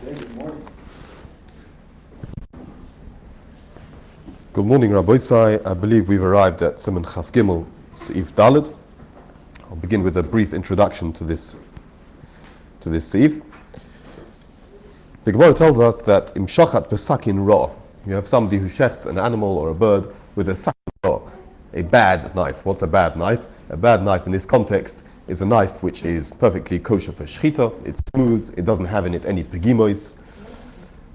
Good morning. Good morning, Rabbi Isai. I believe we've arrived at Siman Chaf Gimel, Seif Daled. I'll begin with a brief introduction to this Seif. The Gemara tells us that im shachat besakin ra, you have somebody who shechts an animal or a bird with a sakin ra, a bad knife. What's a bad knife? A bad knife in this context is a knife which is perfectly kosher for shechita. It's smooth, it doesn't have in it any pegimois,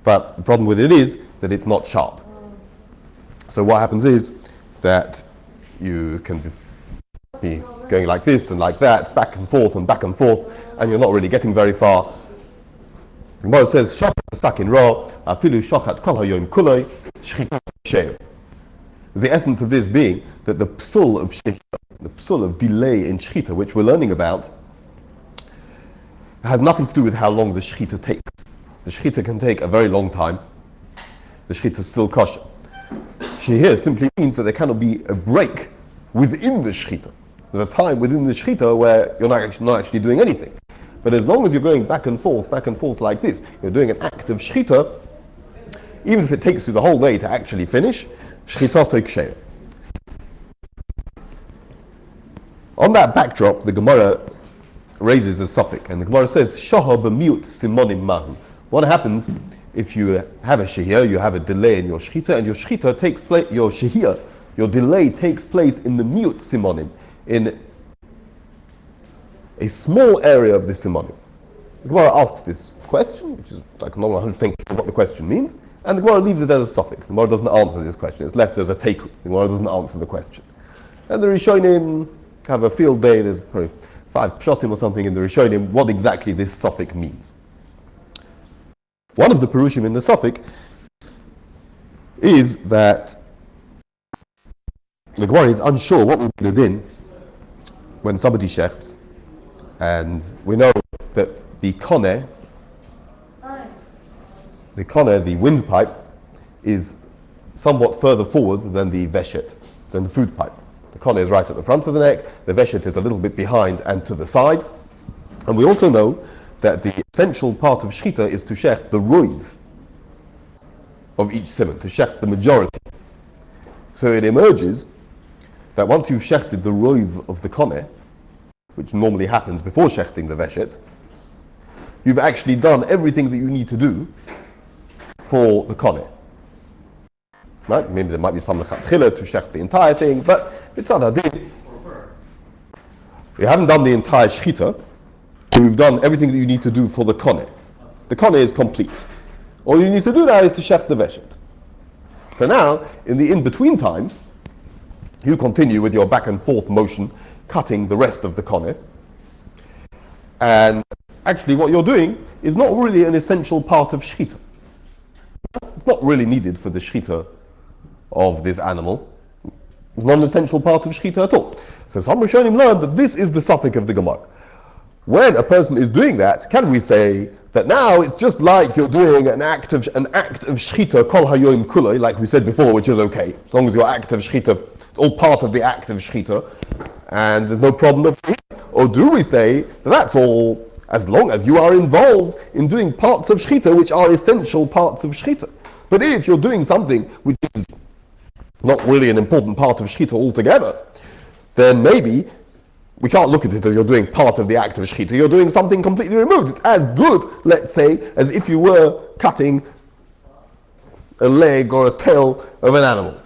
but the problem with it is that it's not sharp. So what happens is that you can be going like this and like that, back and forth, and you're not really getting very far. The Gemara says, "Shachat stuck in ra, afilu shachat kol hayom kulay shechita she'el." The essence of this being that the psul of shechita, the psul of delay in shechita, which we're learning about, has nothing to do with how long the shechita takes. The shechita can take a very long time. The shechita is still kosher. Shehir simply means that there cannot be a break within the shechita. There's a time within the shechita where you're not actually doing anything. But as long as you're going back and forth like this, you're doing an act of shechita, even if it takes you the whole day to actually finish, shechita seiksheh. On that backdrop, the Gemara raises a suffix, and the Gemara says, Shahar b'miut simonim mahu. What happens if you have a shehir, you have a delay in your shechita, and your shechita takes place, your shehir, your delay takes place in the miut simonim, in a small area of the simonim. The Gemara asks this question, which is like not 100% what the question means, and the Gemara leaves it as a suffix. The Gemara doesn't answer this question. It's left as a take. The Gemara doesn't answer the question. And the Rishonim have a field day. There's probably 5 pshatim or something in the Rishonim what exactly this suffix means. One of the perushim in the suffix is that the Gemara is unsure what will be the din when somebody shechts, and we know that the koneh, the windpipe, is somewhat further forward than the veshet, than the food pipe. The koneh is right at the front of the neck, the veshet is a little bit behind and to the side. And we also know that the essential part of shechita is to shecht the roiv of each simon, to shecht the majority. So it emerges that once you've shechted the roiv of the koneh, which normally happens before shechting the veshet, you've actually done everything that you need to do for the koneh. Right? Maybe there might be some lechatchila to shecht the entire thing, but it's not hadin. You haven't done the entire shechita, you've done everything that you need to do for the koneh. The koneh is complete. All you need to do now is to shecht the veshet. So now, in the in-between time, you continue with your back and forth motion, cutting the rest of the koneh. And actually what you're doing is not really an essential part of shechita. It's not really needed for the shechita of this animal. It's not an essential part of shechita at all. So some Rishonim learned that this is the suffix of the Gemara. When a person is doing that, can we say that now it's just like you're doing an act of shechita, kol hayom kulay, like we said before, which is okay, as long as your act of shechita, it's all part of the act of shechita, and there's no problem of shechita? Or do we say that that's all as long as you are involved in doing parts of shechita which are essential parts of shechita? But if you're doing something which is not really an important part of shechita altogether, then maybe we can't look at it as you're doing part of the act of shechita. You're doing something completely removed. It's as good, let's say, as if you were cutting a leg or a tail of an animal.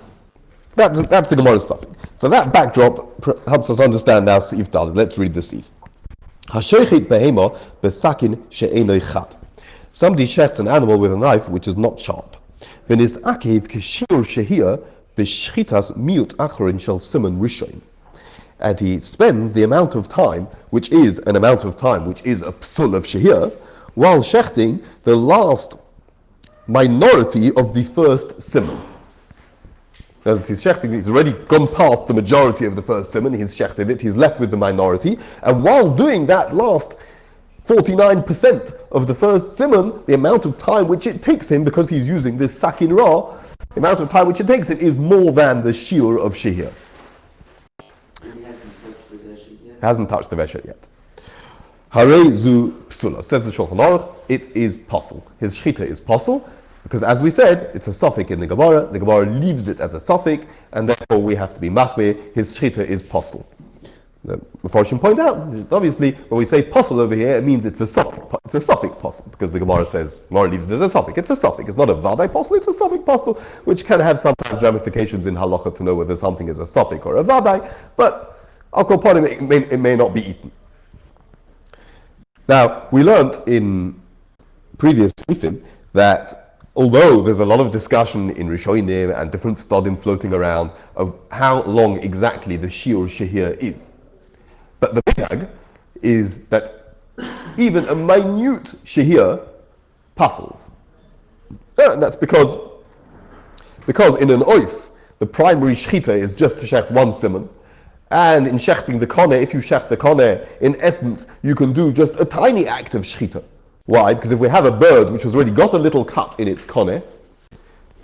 That's the Gemara's suffix. So that backdrop helps us understand now Seif Daled. Let's read the Seif. Hashechit behema besakin she'enoi chat. Somebody shechts an animal with a knife which is not sharp. V'nis akiv k'shir shehir b'shchitas miut achrin shel simon rishon. And he spends the amount of time, which is a psul of shehir, while shechting the last minority of the first simon. As he's shechting, he's already gone past the majority of the first simon, he's shechted it, he's left with the minority, and while doing that last 49% of the first simon, the amount of time which it takes him, because he's using this sakin ra, the amount of time which it takes him is more than the shiur of shehir. Hasn't touched the veshet yet. Harei zu psula. Says the Shulchan Aruch, it is possible. His shchita is possible, because as we said, it's a suffix in the Gemara. The Gemara leaves it as a suffix, and therefore we have to be machmir. His shchita is possible. Before I should point out, obviously, when we say possible over here, it means it's a suffix. It's a suffix possible, because the Gemara says, Gemara leaves it as a suffix. It's a suffix. It's not a vadai possible, it's a suffix possible, which can have sometimes ramifications in halacha to know whether something is a suffix or a vadai, but I'll call upon it may not be eaten. Now, we learnt in previous Ephraim that although there's a lot of discussion in Rishonim and different studim floating around of how long exactly the shiur shehir is, but the minhag is that even a minute shehir passes. And that's because in an oif, the primary shechita is just to shecht one simon. And in shechting the koneh, if you shecht the koneh, in essence, you can do just a tiny act of shechita. Why? Because if we have a bird which has already got a little cut in its koneh,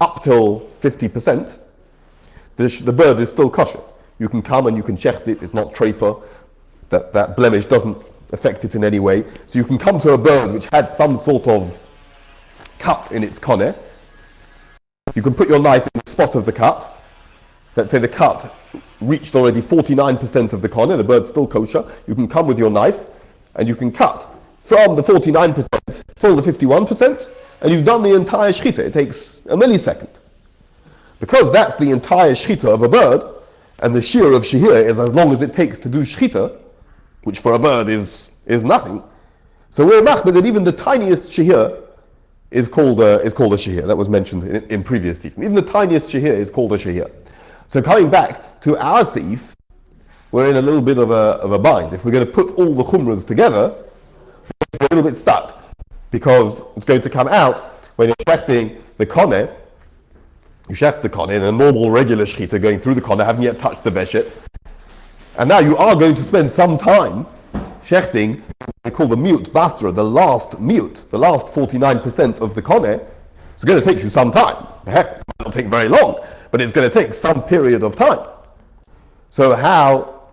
up till 50%, the bird is still kosher. You can come and you can shecht it, it's not treifa, that blemish doesn't affect it in any way. So you can come to a bird which had some sort of cut in its koneh, you can put your knife in the spot of the cut. Let's say the cut reached already 49% of the koneh, the bird's still kosher. You can come with your knife and you can cut from the 49% till the 51%, and you've done the entire shechita. It takes a millisecond. Because that's the entire shechita of a bird, and the shiur of shehir is as long as it takes to do shechita, which for a bird is nothing. So we're machmir that even the tiniest shehir is called a shehir. That was mentioned in previous sifim. Even the tiniest shehir is called a shehir. So coming back to our sif, we're in a little bit of a bind. If we're going to put all the chumras together, we're a little bit stuck, because it's going to come out when you're shechting the koneh. You shecht the koneh in a normal regular shechita going through the koneh, haven't yet touched the veshet, and now you are going to spend some time shechting what we call the mute basra, the last 49% of the koneh. It's going to take you some time. Heck, it might not take very long, but it's going to take some period of time. So how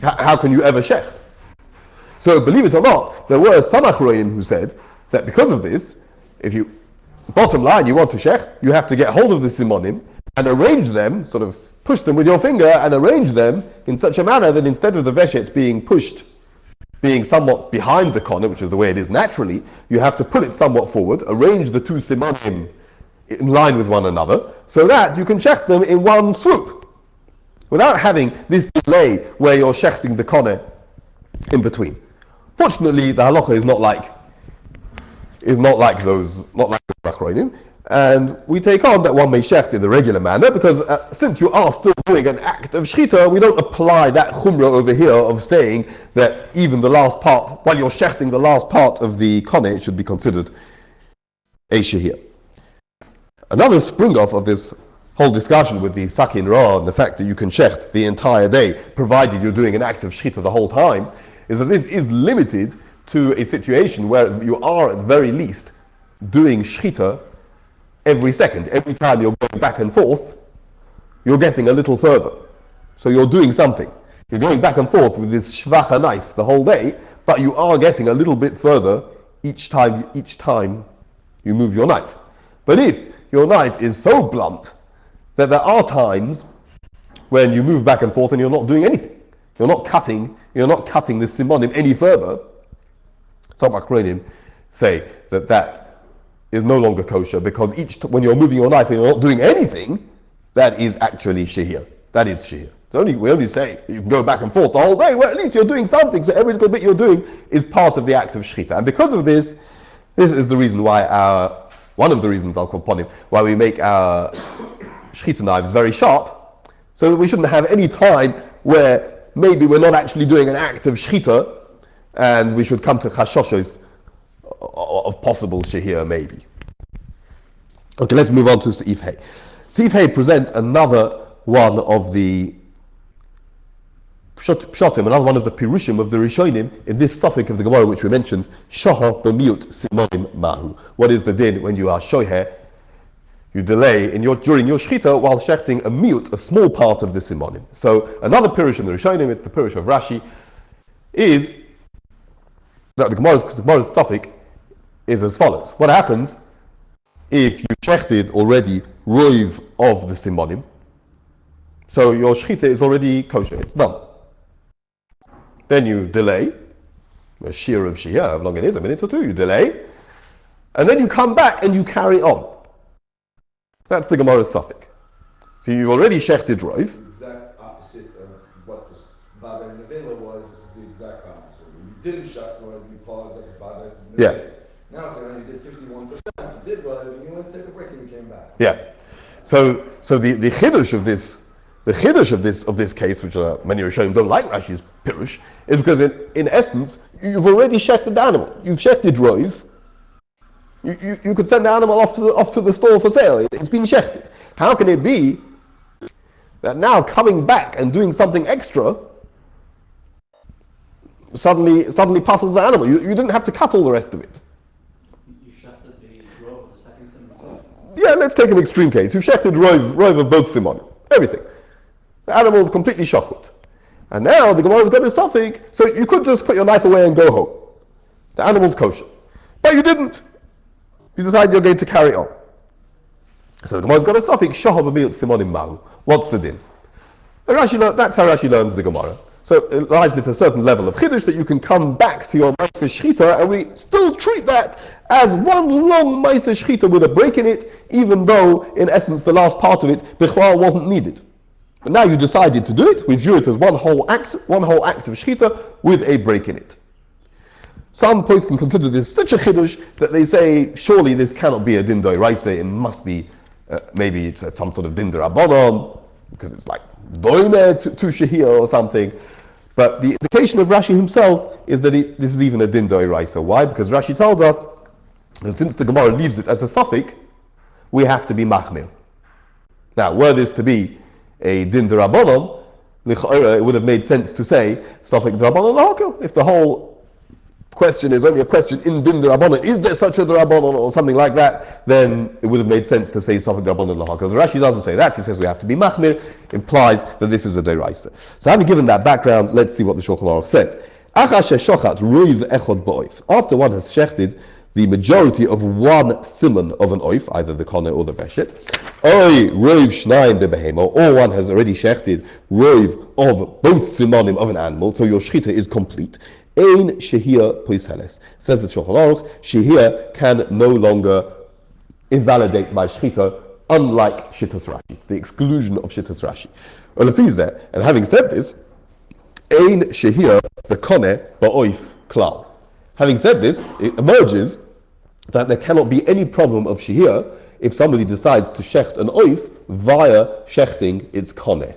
can you ever shecht? So believe it or not, there were some achronim who said that because of this, if you, bottom line, you want to shecht, you have to get hold of the simonim and arrange them, sort of push them with your finger and arrange them in such a manner that instead of the veshet being pushed, being somewhat behind the koneh, which is the way it is naturally, you have to pull it somewhat forward, arrange the two simonim in line with one another, so that you can shecht them in one swoop, without having this delay where you're shechting the koneh in between. Fortunately, the halacha is not like those achronim, and we take on that one may shecht in the regular manner, because since you are still doing an act of shechita, we don't apply that chumrah over here of saying that even the last part, while you're shechting the last part of the koneh, it should be considered a shehir. Another spring-off of this whole discussion with the sakin ra and the fact that you can shecht the entire day, provided you're doing an act of shechita the whole time, is that this is limited to a situation where you are at the very least doing shechita every second. Every time you're going back and forth, you're getting a little further. So you're doing something. You're going back and forth with this shvacha knife the whole day, but you are getting a little bit further each time you move your knife. But if your knife is so blunt that there are times when you move back and forth and you're not doing anything, you're not cutting the simonim any further, some achronim say that is no longer kosher, because when you're moving your knife and you're not doing anything, that is actually shehir. That is shehir. We only say you can go back and forth the whole day. Well, at least you're doing something, so every little bit you're doing is part of the act of shechita. And because of this is the reason why one of the reasons, I'll call upon him, why we make our shechita knives very sharp, so that we shouldn't have any time where maybe we're not actually doing an act of shechita, and we should come to chashoshos of possible shehir maybe. Okay, let's move on to Seif Hey. Seif Hey presents another one of the pshatim, another one of the pirushim of the Rishonim in this suffix of the Gemara which we mentioned, shoha b'miut simonim mahu. What is the din when you are shoher? You delay during your shechita while shechting a miut, a small part of the simonim. So another pirush in the Rishonim, it's the pirush of Rashi, is Now, the Gemara's suffix is as follows. What happens if you shechted already roiv of the simonim? So your shechita is already kosher, it's done. Then you delay, a shear of shia, how long it is, a minute or two, you delay, and then you come back and you carry on. That's the Gemara's suffix. So you've already shechted roiv. The exact opposite of what the Vada and Nevela was. This is the exact opposite. When you didn't shecht roiv, you paused, that's Vada and Nevela. Yeah. Now it's like you did 51%, you did roiv, and you went to take a break and you came back. Yeah. So the chiddush of this, of this case, which many Rishonim don't like Rashi's pirush, is because in essence you've already shechted the animal. You've shechted roiv. You could send the animal off to the store for sale. It's been shechted. How can it be that now coming back and doing something extra suddenly passes the animal? You didn't have to cut all the rest of it. You shechted the row of the second simon. Yeah, let's take an extreme case. You've shechted roiv of both simon, everything. The animal is completely shachut. And now the Gemara has got a suffix, so you could just put your knife away and go home. The animal's kosher. But you didn't. You decide you're going to carry on. So the Gemara's got a suffix, shahab b'miut simonim mahu. What's the din? And that's how Rashi learns the Gemara. So it lies at a certain level of chiddush that you can come back to your ma'aser shchita, and we still treat that as one long ma'aser shchita with a break in it, even though in essence the last part of it bichlal wasn't needed. But now you decided to do it. We view it as one whole act of shchita with a break in it. Some posts can consider this such a chiddush that they say, surely this cannot be a din d'oraisa, it must be maybe it's some sort of din d'rabbanan, because it's like doime to shehiyah or something. But the indication of Rashi himself is that this is even a din d'oraisa. Why? Because Rashi tells us that since the Gemara leaves it as a suffix, we have to be machmir. Now, were this to be a din d'rabbanan, it would have made sense to say suffix d'rabbanan l'hakel. If the whole question is only a question in din d'rabbanan, is there such a d'rabbanan or something like that, then it would have made sense to say suffix d'rabbanan l'hakel. Rashi doesn't say that. He says we have to be machmir, implies that this is a d'oraisa. So having given that background, let's see what the Shulchan Aruch says. After one has shechted the majority of one simon of an oif, either the kone or the veshet, or one has already shechted roiv of both simonim of an animal, so your shechita is complete. Ein shehiyah poiseles. Says the Shulchan Aruch, shehiyah can no longer invalidate my shechita, unlike shittas Rashi, to the exclusion of shittas Rashi. And having said this, ein shehiyah the kone ba'oif klal. Having said this, it emerges that there cannot be any problem of shehiyah if somebody decides to shecht an oif via shechting its kone.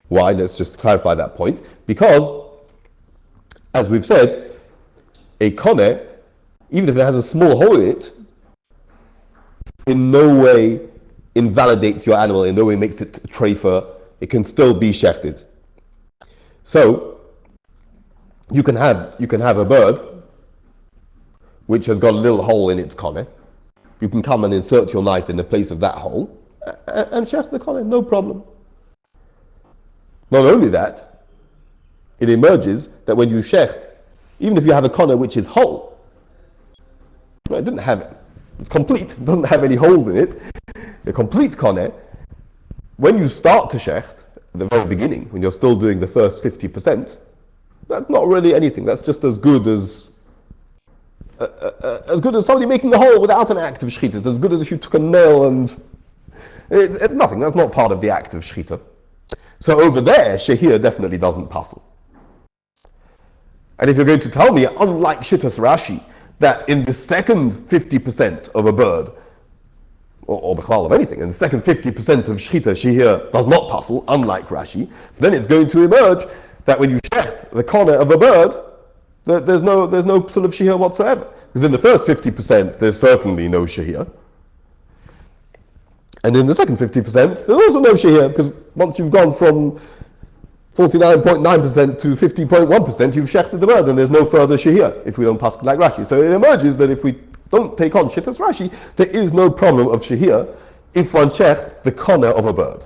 Why? Let's just clarify that point. Because, as we've said, a kone, even if it has a small hole in it, in no way invalidates your animal, in no way makes it treifa. It can still be shechted. So, you can have a bird which has got a little hole in its kone. You can come and insert your knife in the place of that hole and shecht the kone, no problem. Not only that, it emerges that when you shecht, even if you have a kone which is whole, it's complete, it doesn't have any holes in it, a complete kone, when you start to shecht, at the very beginning, when you're still doing the first 50%, that's not really anything. That's just as good as somebody making a hole without an act of shechita. It's as good as if you took a nail and it's nothing. That's not part of the act of shechita. So over there, shehiyah definitely doesn't passel. And if you're going to tell me, unlike shittas Rashi, that in the second 50% of a bird, or b'chlal of anything, in the second 50% of shechita, shehiyah does not passel, unlike Rashi, so then it's going to emerge that when you shecht the kone of a bird, there's no sort of shehiyah whatsoever. Because in the first 50%, there's certainly no shehiyah. And in the second 50%, there's also no shehiyah, because once you've gone from 49.9% to 50.1%, you've shechted the bird, and there's no further shehiyah if we don't pass like Rashi. So it emerges that if we don't take on shittas Rashi, there is no problem of shehiyah if one shechts the kone of a bird.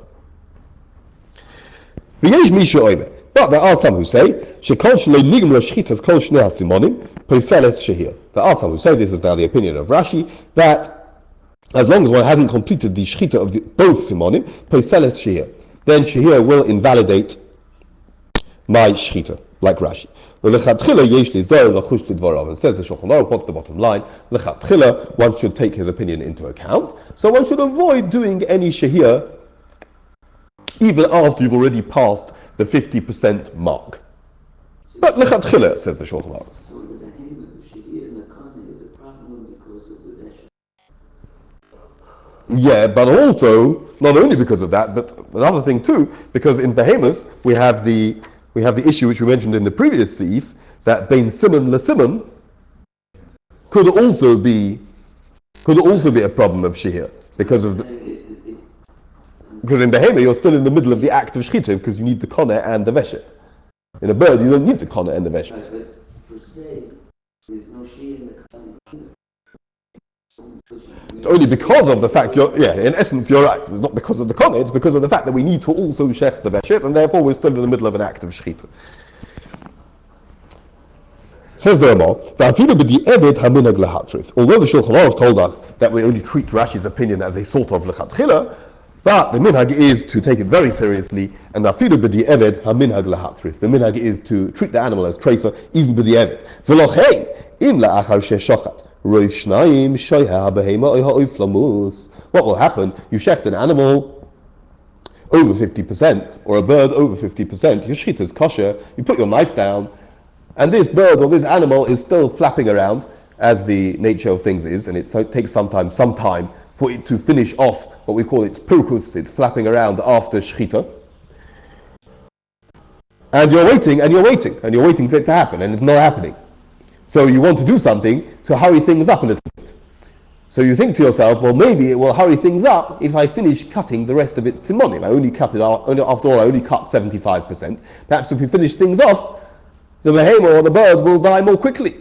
But there are some who say, Shekol shloi nigmra shchitas kol shnei hasimonim, poiseles shehir. There are some who say, this is now the opinion of Rashi, that as long as one hasn't completed the shchita of both simonim, poiseles shehir, then shehir will invalidate my shchita, like Rashi. And says the Shulchan Aruch, what's the bottom line? Lechatchila, one should take his opinion into account, so one should avoid doing any shehir even after you've already passed the 50% mark. But lechatchila, says the Shulchan Aruch. So the behemoth, shehir and the kana is a problem because of the veshet. Yeah, but also, not only because of that, but another thing too, because in behemoths we have the issue which we mentioned in the previous seif, that bein simon le simon could also be a problem of shehir, because in behemoth you're still in the middle of the act of shechita, because you need the koneh and the veshet. In a bird you don't need the koneh and the veshet. Right, but per se, there's no shehir in the kana. It's only because of the fact in essence you're right. It's not because of the koneh, it's because of the fact that we need to also shech the veshet, and therefore we're still in the middle of an act of shechita. Says the Ramah, although the Shulchan Aruch told us that we only treat Rashi's opinion as a sort of lechatchila, but the minhag is to take it very seriously, and the minhag is to treat the animal as treifa, even b'di'eved. What will happen? You shecht an animal over 50%, or a bird over 50%, your shechita is kosher, you put your knife down, and this bird or this animal is still flapping around, as the nature of things is, and it takes some time for it to finish off what we call its purkus, it's flapping around after shechita. And you're waiting for it to happen, and it's not happening. So you want to do something to hurry things up a little bit. So you think to yourself, well, maybe it will hurry things up if I finish cutting the rest of its simonim. I only cut 75%. Perhaps if we finish things off, the behemoth or the bird will die more quickly.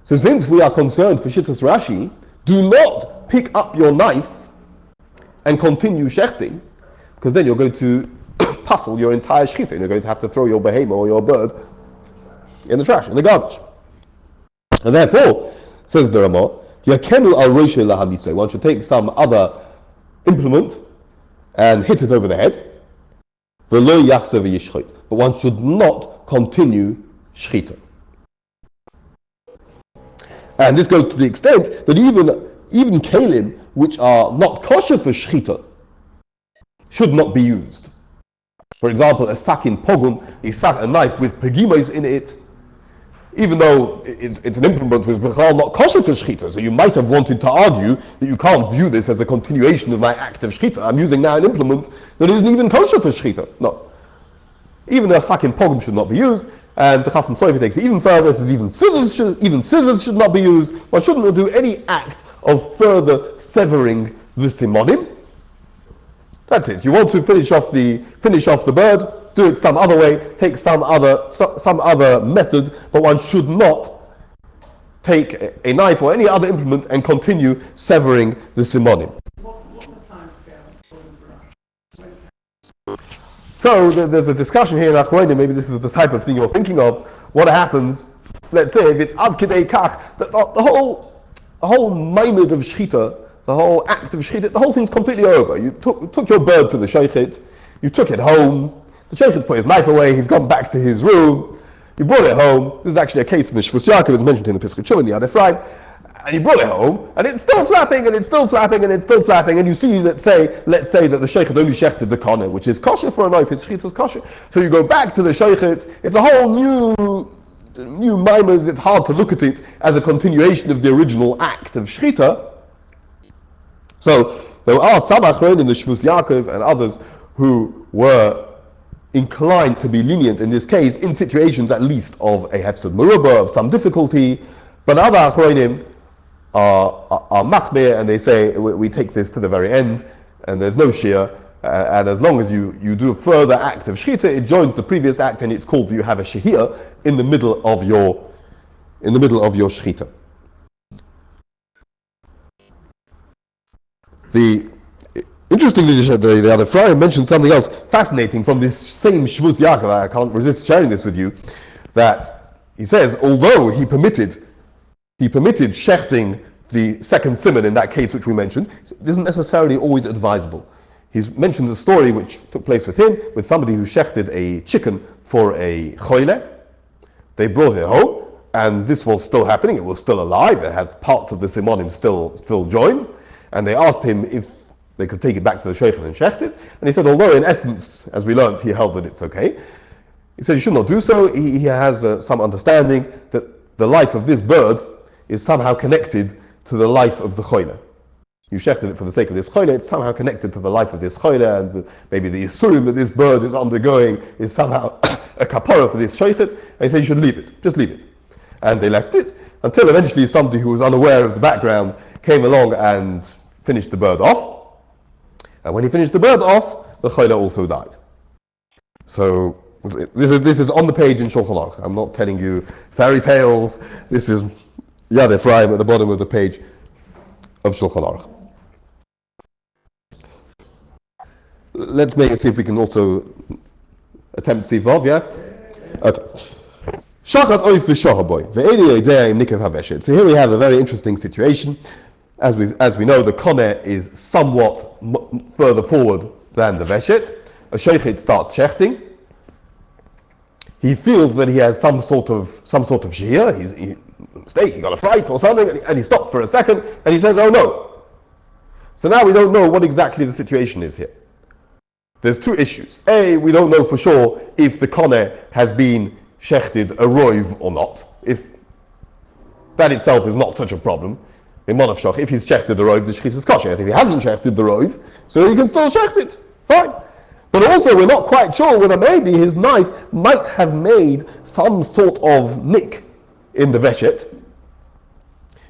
So since we are concerned for Shittas Rashi, do not pick up your knife and continue shechting, because then you're going to puzzle your entire shechita, and you're going to have to throw your behemoth or your bird in the trash, in the garbage. And therefore, says the Ramah, one should take some other implement and hit it over the head, but one should not continue shechita. And this goes to the extent that even kalim which are not kosher for shechita should not be used. For example, a sakin pogum, a knife with pegimos in it, even though it's an implement which is not kosher for shechita, so you might have wanted to argue that you can't view this as a continuation of my act of shechita. I'm using now an implement that isn't even kosher for shechita. No. Even a sakin pogum should not be used, and the Chasam Sofer takes it even further, says even scissors should not be used. One shouldn't do any act of further severing the simonim. That's it. You want to finish off the bird, do it some other way, take some other method, but one should not take a knife or any other implement and continue severing the simonim. What the time scale? So there's a discussion here in Achronim, maybe this is the type of thing you're thinking of. What happens, let's say, if it's ad kidei kach, the whole maimed of shechita, the whole act of shechita, the whole thing's completely over. You took your bird to the sheikhit, you took it home, the sheikhit's put his knife away, he's gone back to his room, you brought it home. This is actually a case in the Shvus Yaakov, it's mentioned in the Pesach Shuvah, in the Ad Ephraim, and you brought it home, and it's still flapping, and it's still flapping, and it's still flapping, and you see that, let's say that the sheikhit only shechted the koneh, which is kosher for a knife, it's shechita's kosher. So you go back to the sheikhit, it's a whole new maimed, it's hard to look at it as a continuation of the original act of shechita. So there are some achronim in the Shvus Yaakov and others who were inclined to be lenient in this case, in situations at least of a hefsed merubah, of some difficulty, but other achronim are machmir, and they say we take this to the very end, and there's no shir, and as long as you do a further act of shechita, it joins the previous act, and it's called that you have a shehir in the middle of your shechita. Interestingly, the other Ephraim mentioned something else fascinating from this same Shvus Yaakov. I can't resist sharing this with you. That he says, although he permitted shechting the second simon in that case which we mentioned, it isn't necessarily always advisable. He mentions a story which took place with him, with somebody who shechted a chicken for a choile. They brought it home, and this was still happening. It was still alive. It had parts of the simonim still joined, and they asked him if they could take it back to the shochet and shecht it. And he said, although in essence, as we learned, he held that it's okay, he said you should not do so. He has some understanding that the life of this bird is somehow connected to the life of the choile. You shechted it for the sake of this choile, it's somehow connected to the life of this choile, and maybe the yisurim that this bird is undergoing is somehow a kapara for this shochet, and he said you should leave it, just leave it. And they left it, until eventually somebody who was unaware of the background came along and finished the bird off. And when he finished the bird off, the choile also died. So this is on the page in Shulchan Aruch. I'm not telling you fairy tales. This is Yad Ephraim at the bottom of the page of Shulchan Aruch. Let's see if we can also attempt to see Vav, yeah? Okay. Shachat oif v'shohaboy ve'eli Deah im nikev haveshet. So here we have a very interesting situation. As we know, the koneh is somewhat further forward than the veshet. A shochet starts shechting. He feels that he has some sort of shehir. Mistake, he got a fright or something, and he stopped for a second, and he says, "Oh no!" So now we don't know what exactly the situation is here. There's two issues. A, we don't know for sure if the koneh has been shechted a roiv or not. If that itself is not such a problem, in Monav Shoch, if he's shechted the roiv, the shechit is kosher. If he hasn't shechted the roiv, so he can still shecht it. Fine. But also, we're not quite sure whether maybe his knife might have made some sort of nick in the veshet,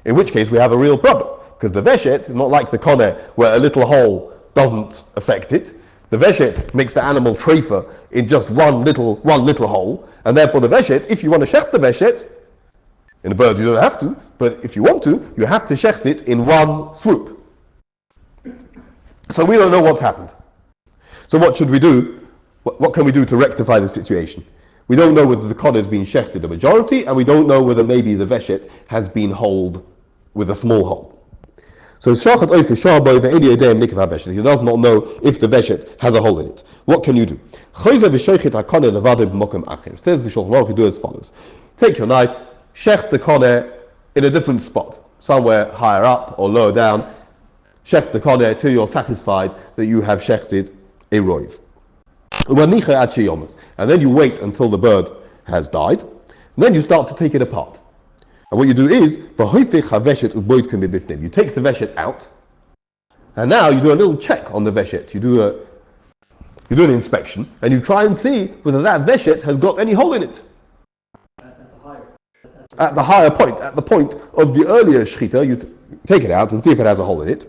in which case we have a real problem. Because the veshet is not like the koneh, where a little hole doesn't affect it. The veshet makes the animal treifa in just one little hole, and therefore the veshet, if you want to shecht the veshet, in a bird you don't have to, but if you want to, you have to shecht it in one swoop. So we don't know what's happened. So what should we do? What can we do to rectify the situation? We don't know whether the koneh has been shechted a majority, and we don't know whether maybe the veshet has been holed with a small hole. So shachat oif v'shohaboy ve'eli Deah im nikev haveshet. He does not know if the veshet has a hole in it. What can you do? Chayzer v'shochet hakoneh levado b'mokem acher. Says the Shulchan Aruch, you do as follows. Take your knife, shecht the koneh in a different spot, somewhere higher up or lower down. Shecht the koneh till you're satisfied that you have shechted a roiv. And then you wait until the bird has died, and then you start to take it apart. And what you do is, you take the veshet out, and now you do a little check on the veshet. You do an inspection, and you try and see whether that veshet has got any hole in it. At the higher point, at the point of the earlier shechita, you take it out and see if it has a hole in it.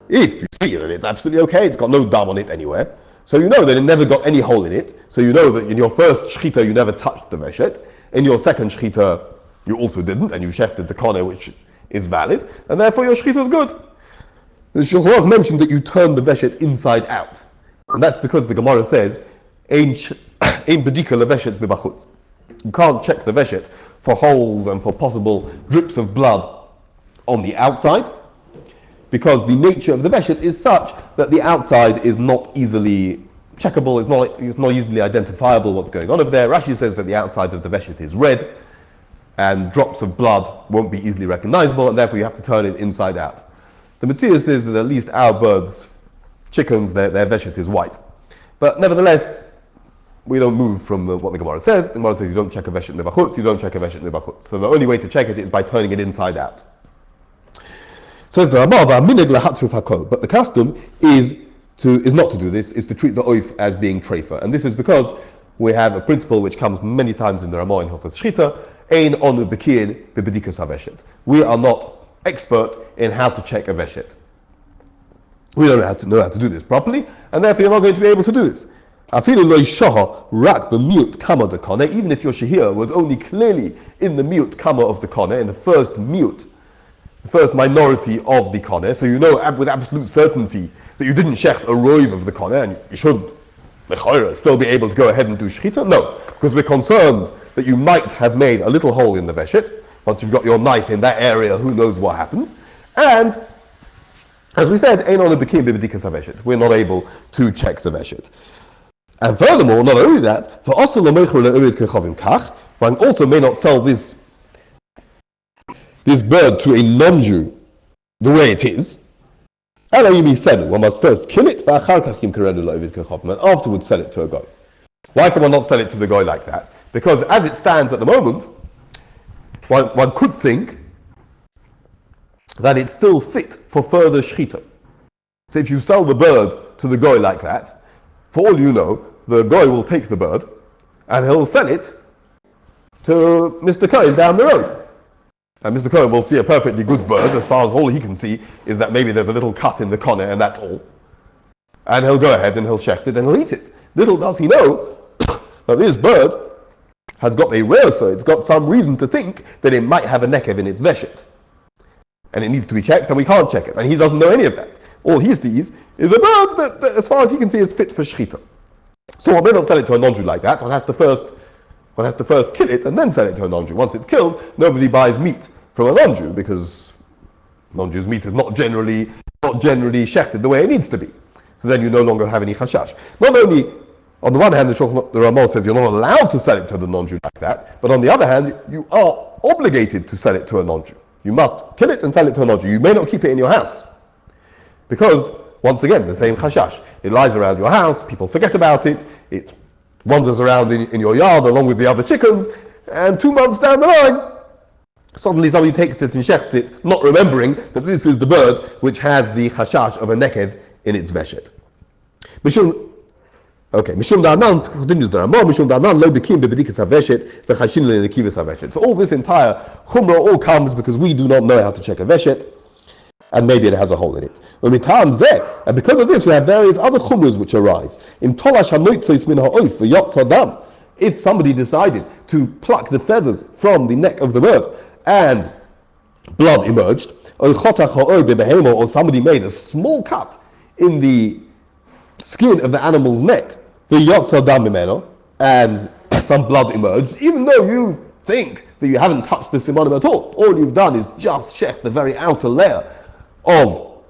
If you see that it's absolutely okay, it's got no dam on it anywhere, so you know that it never got any hole in it, so you know that in your first shechita you never touched the veshet, in your second shechita you also didn't, and you shechted the koneh, which is valid, and therefore your shechita is good. The Shulchan Aruch mentioned that you turn the veshet inside out, and that's because the Gemara says, Ein bedika leveshet b'bachutz. You can't check the veshet for holes and for possible drips of blood on the outside, because the nature of the veshet is such that the outside is not easily checkable, it's not easily identifiable what's going on over there. Rashi says that the outside of the veshet is red, and drops of blood won't be easily recognizable, and therefore you have to turn it inside out. The Metzius says that at least our birds, chickens, their veshet is white. But nevertheless, we don't move from what the Gemara says. The Gemara says you don't check a veshet nebachutz, you don't check a veshet nebachutz. So the only way to check it is by turning it inside out. Says the Ramah, but the custom is not to do this, is to treat the oif as being treifa. And this is because we have a principle which comes many times in the Ramah in Hilchos Shchita, ein onu bekiyin bebedikas haveshet. We are not expert in how to check a veshet. We don't know how to do this properly, and therefore you're not going to be able to do this. Even if your shehir was only clearly in the mute kama of the koneh, in the first mute, the first minority of the koneh, so you know with absolute certainty that you didn't shecht a roiv of the koneh, and you should still be able to go ahead and do shechita? No, because we're concerned that you might have made a little hole in the veshet. Once you've got your knife in that area, who knows what happens. And as we said, we're not able to check the veshet. And furthermore, not only that, one also may not sell this bird to a non-Jew the way it is. One must first kill it, and afterwards sell it to a guy. Why can one not sell it to the guy like that? Because as it stands at the moment, one could think that it's still fit for further shechita. So if you sell the bird to the guy like that, for all you know, the guy will take the bird and he'll sell it to Mr. Cohen down the road. And Mr. Cohen will see a perfectly good bird, as far as all he can see is that maybe there's a little cut in the koneh and that's all. And he'll go ahead and he'll shecht it and he'll eat it. Little does he know that this bird has got a rare, so it's got some reason to think that it might have a nekev in its veshet. And it needs to be checked, and we can't check it. And he doesn't know any of that. All he sees is a bird that as far as he can see, is fit for shechita. So one may not sell it to a non-Jew like that. One has to first kill it and then sell it to a non-Jew. Once it's killed, nobody buys meat from a non-Jew because non-Jew's meat is not generally shechted the way it needs to be. So then you no longer have any chashash. Not only, on the one hand, the Ramah says you're not allowed to sell it to the non-Jew like that, but on the other hand, you are obligated to sell it to a non-Jew. You must kill it and sell it to a non-Jew. You may not keep it in your house. Because, once again, the same chashash. It lies around your house, people forget about it, it wanders around in your yard along with the other chickens, and 2 months down the line, suddenly somebody takes it and shechts it, not remembering that this is the bird which has the chashash of a nekev in its veshet. Mishum da'anan, continues the Ramah, Mishum da'anan lo bekim bebedikas haveshet v'chashin le'nekivas haveshet. So all this entire chumrah all comes because we do not know how to check a veshet, and maybe it has a hole in it. And because of this, we have various other chumras which arise. If somebody decided to pluck the feathers from the neck of the bird and blood emerged, or somebody made a small cut in the skin of the animal's neck, and some blood emerged, even though you think that you haven't touched the simanim at all you've done is just shech the very outer layer of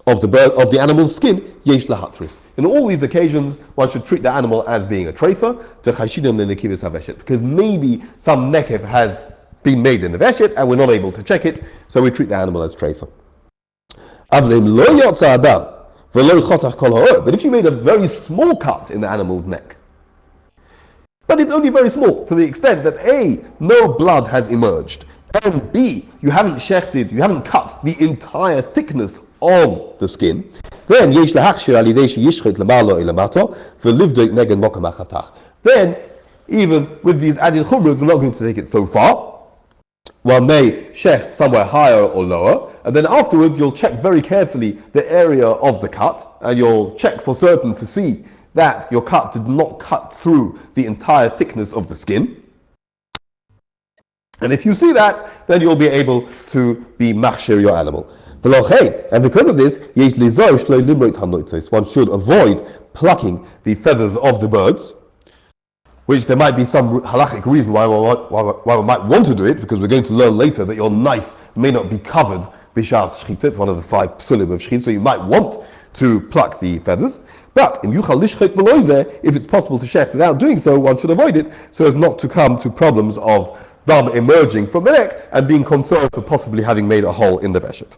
the animal's skin, yesh lahatrif. In all these occasions, one should treat the animal as being a treifa, to chashidim lenekivus haveshet, because maybe some nekev has been made in the veshet and we're not able to check it, so we treat the animal as treifa. But if you made a very small cut in the animal's neck, but it's only very small, to the extent that A, no blood has emerged, and B, you haven't shechted, you haven't cut the entire thickness of the skin, then then even with these added chumras, we're not going to take it so far. One may shecht somewhere higher or lower, and then afterwards you'll check very carefully the area of the cut, and you'll check for certain to see that your cut did not cut through the entire thickness of the skin. And if you see that, then you'll be able to be machshir your animal. And because of this, one should avoid plucking the feathers of the birds, which there might be some halachic reason why one might want to do it, because we're going to learn later that your knife may not be covered b'shas shchita. It's one of the 5 psulim of shchita, so you might want to pluck the feathers. But if it's possible to shech without doing so, one should avoid it so as not to come to problems of dam emerging from the neck and being concerned for possibly having made a hole in the veshet.